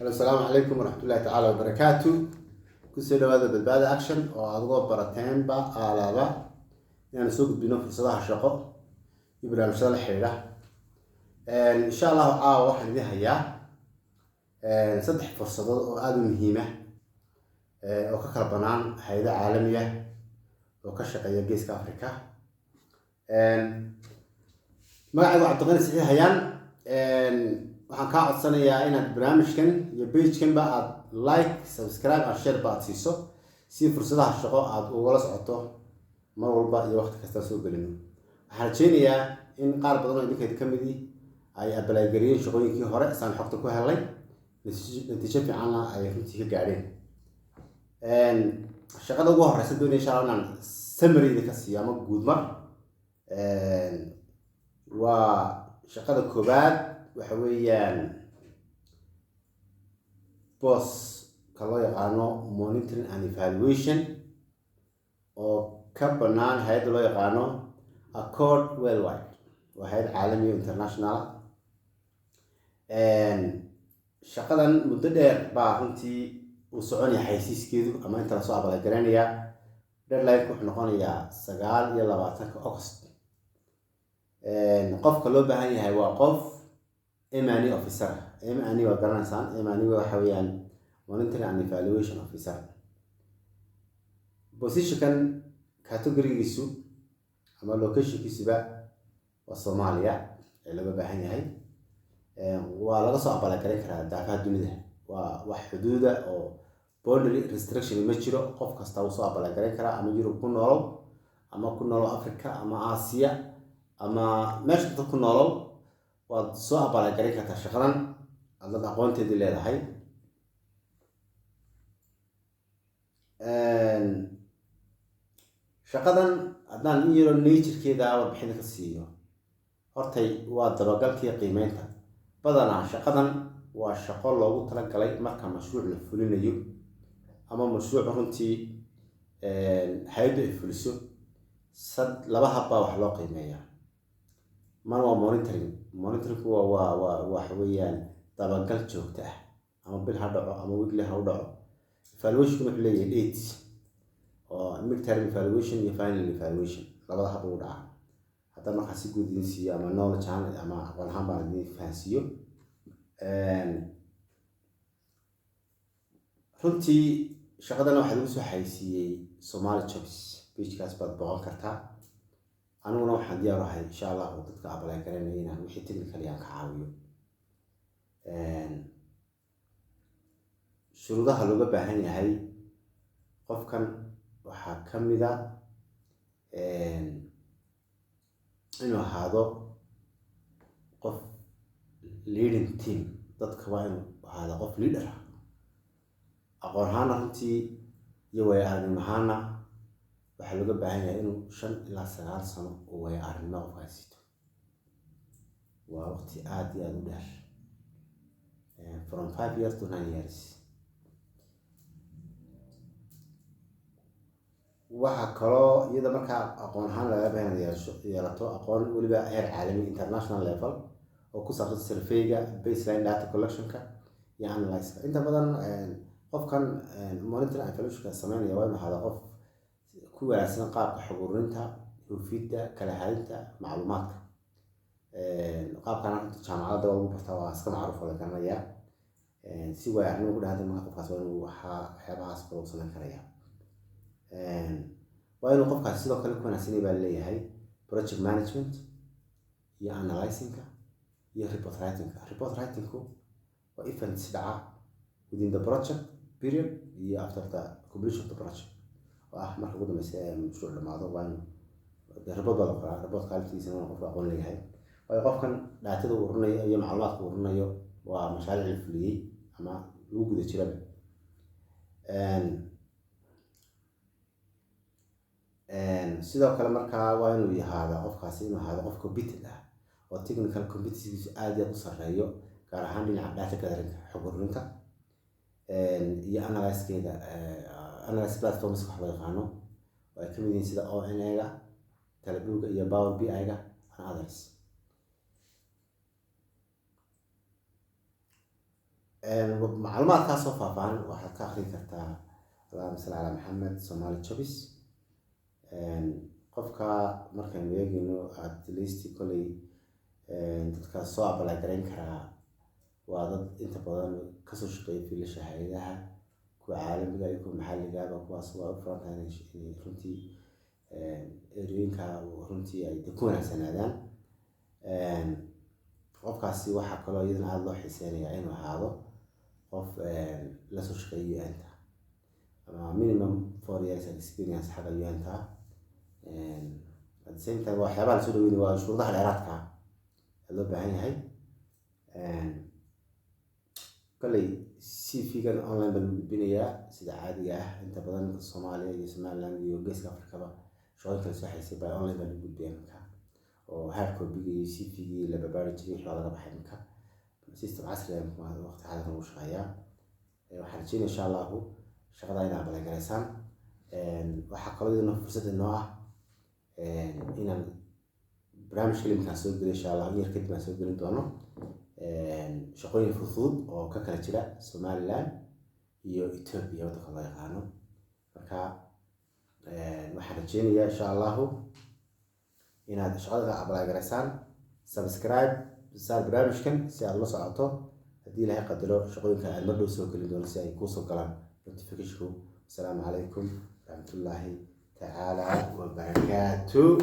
السلام عليكم ورحمة الله تعالى وبركاته. كسر هذا بالبعد أكشن وأضرب برتين على يعني سوق بينو في صلاح الشقة يبرع مشان الحيرة. إن شاء الله واحد ذي هيا صدح فرصة هذه مهمة وككر بنان هيدا عالمية وكشقية جيس كأفريقيا. ما عاد أعتقد صحيح هيان waxaan ka codsanayaa inaad barnaamijkan iyo page-kan ba aad like, subscribe and share baad siiso si fursadaha shaqo aad ugala socoto mar walba iyo waqti kasta soo gelino. Waxaan rajeynayaa in qaar badan oo idinka ka mid ay apply gareeyeen shaqooyinkii hore saan xogta ku helay natiijo fiicanna ay runtii ka gaareen. Shaqada ugu horeysa doonaya insha Allah inaan summary idinka siiyo ama guud mar waa shaqada koobaad waxa weeyaan boss ka loo yaqaano monitoring and evaluation oo ka banaan hay'ad loo yaqaano Accord Worldwide waa hay'ad caalami oo international shaqadan muddo dheer baa runtii uu soconaya xaysiiskeedu ama inta la soo abaalgareynaya deadline wuxuu noqonayaa 29 August qofka loo baahan yahay waa qof MNE officer. MNE waa garanaysan MNE waxa weeyaan monitoring and evaluation officer. Position category-giisu ama location-kiisuba waa Soomaaliya ee laga baahan yahay. Waa laga soo abaalgareyn karaa daafaha dunida. Waa wax xuduuda oo boundary restriction ma jiro. Qof kasta uu soo abaalgareyn karaa ama Europe ku nool ama ku nool Africa ama Aasiya ama meesha ku nool waad soo abaalgareyn kartaa shaqadan aad aqoonteedii leedahay. shaqadan haddaan iyadoo nature-keeda warbixin ka siiyo hortay waa dabagalkii qiimeynta badanaa shaqadan waa shaqo loogu talagalay marka mashruuc la fulinayo ama mashruuc runtii hay'addu ay fuliso laba hab baa wax loo qiimeeyaa. mar waa monitoring waa waxa weeyaan dabagal joogto ah ama bil ha dhaco ama weekly ha u dhaco. Evaluation wuxuu leeyahay dates oo mid-term evaluation iyo final evaluation labada hab u dhaca. hadda marka si guud idin siiyo ama knowledge ahaan ama aqoon ahaan baan idin fahansiiyo. runtii shaqadan waxaa lagu soo xaysiiyey Somali Jobs page-kaas baad booqan kartaa. aniguna waxaan diyaar u ahay insha Allah oo dadka apply gareynaya inaan wixii technical aan ka caawiyo. shuruudaha looga baahan yahay qofkan waxaa ka mid ah inuu ahaado qof leading team. dadka waa inuu ahaado qof leader ah aqoon ahaan runtii iyo waayo aragnimo ahaana waxaa looga baahan yahay inuu 5 ilaa 9 sano oo waayo aragnimo u haysto. waa waqti aad iyo aad u dheer from 5 years to 9 years. waxa kaloo iyada markaa aqoon ahaan laga baahan yeelato aqoon waliba heer caalami international level oo ku saabsan survey-ga baseline data collection-ka iyo analysis-ka. inta badan qofkan monitoring and evaluation-ka sameynaya waa inuu ahaado qof ku wanaagsan qaabka xog ururinta, hufidda, kala haynta macluumaadka. qaabkan jaamacadda ugu bartaa waa iska macruuf oo la garanayaa. si waay arrimo ku dhahaday marka qofkaas waa inuu waxyaabahaas ku sameyn karaya. waa inuu qofkaas sidoo kale ku wanaagsan yahay baa leeyahay project management iyo analyzing-ka iyo report writing-ka. report writing-ku waa events dhaca within the project period iyo after the completion of the project. marka ugu dambaysa mashruuc dhamaado waa in report baa la qoraa. report kaaliftiisana waa qofka aqoon leeyahay. waayo qofkan daatada uu ururinayo iyo macluumaadka uu ururinayo waa mashaariic la fuliyey ama lagu guda jiraba. sidoo kale markaa waa inuu yahaada qofkaasi inuu ahaado qof competent ah oo technical competency aad iyo aad u sarreeyo gaar ahaan dhinaca data gathering xog ururinta iyo analysis-keeda analysis platforms wax loo yaqaano oo ay ka mid yihiin sida ONA-ga, Tableau-ga iyo Power BI-ga and others. macluumaadkaas oo faahfaahan waxaad ka akhrin kartaa allahumma salli calaa maxamed Somali Jobs. qofka markaan eegayno at least kolley dadka soo apply garayn karaa waa dad inta badan kasoo shaqeeya fiilasha hay'adaha kuwa caalamiga iyo kuwa maxalliga ah, kuwaas waa u furan tahay inay runtii ereyinka runtii ay ku wanaagsanaadaan. qofkaasi waxaa kaloo iyadana aada loo xiiseynayaa inuu ahaado qof la soo shaqeeya UN-ta ama minimum 4 years experience xagga UN-ta. at the same time waxyaabaha lasoo dhaweynaya waa shuruudaha dheeraadka loo baahan yahay. kolley CV-gan online baan u gudbinayaa sida caadiga ah inta badan Soomaaliya iyo Somaliland iyo Geeska Afrikaba shaqooyinka la soo xaysay baa online baan u gudbiyaa marka oo hard copy-ga iyo CV-gii la baari jiray wixii laga baxay marka system casri ah waqti xaadirkan uu shaqeeyaa. waxaan rajeynayaa insha Allah shaqada inaad apply garaysaan. waxaa kaloo iyadana fursad inoo ah inaan barnaamijka limkaan soo geliyo insha Allah yar kadib aan soo gelin doono shaqooyin fudud oo ka kala jira Somaliland iyo Ethiopia waddanka loo yaqaano. marka waxaan rajeynayaa insha Allah inaad shaqada apply garaysaan. subscribe saar barnaamijkan si aad la socoto haddii Ilaahay qadaro shaqooyinka aan mar dhow soo gelin doono si ay kuu soo galaan notification. السلام عليكم ورحمة الله تعالى وبركاته.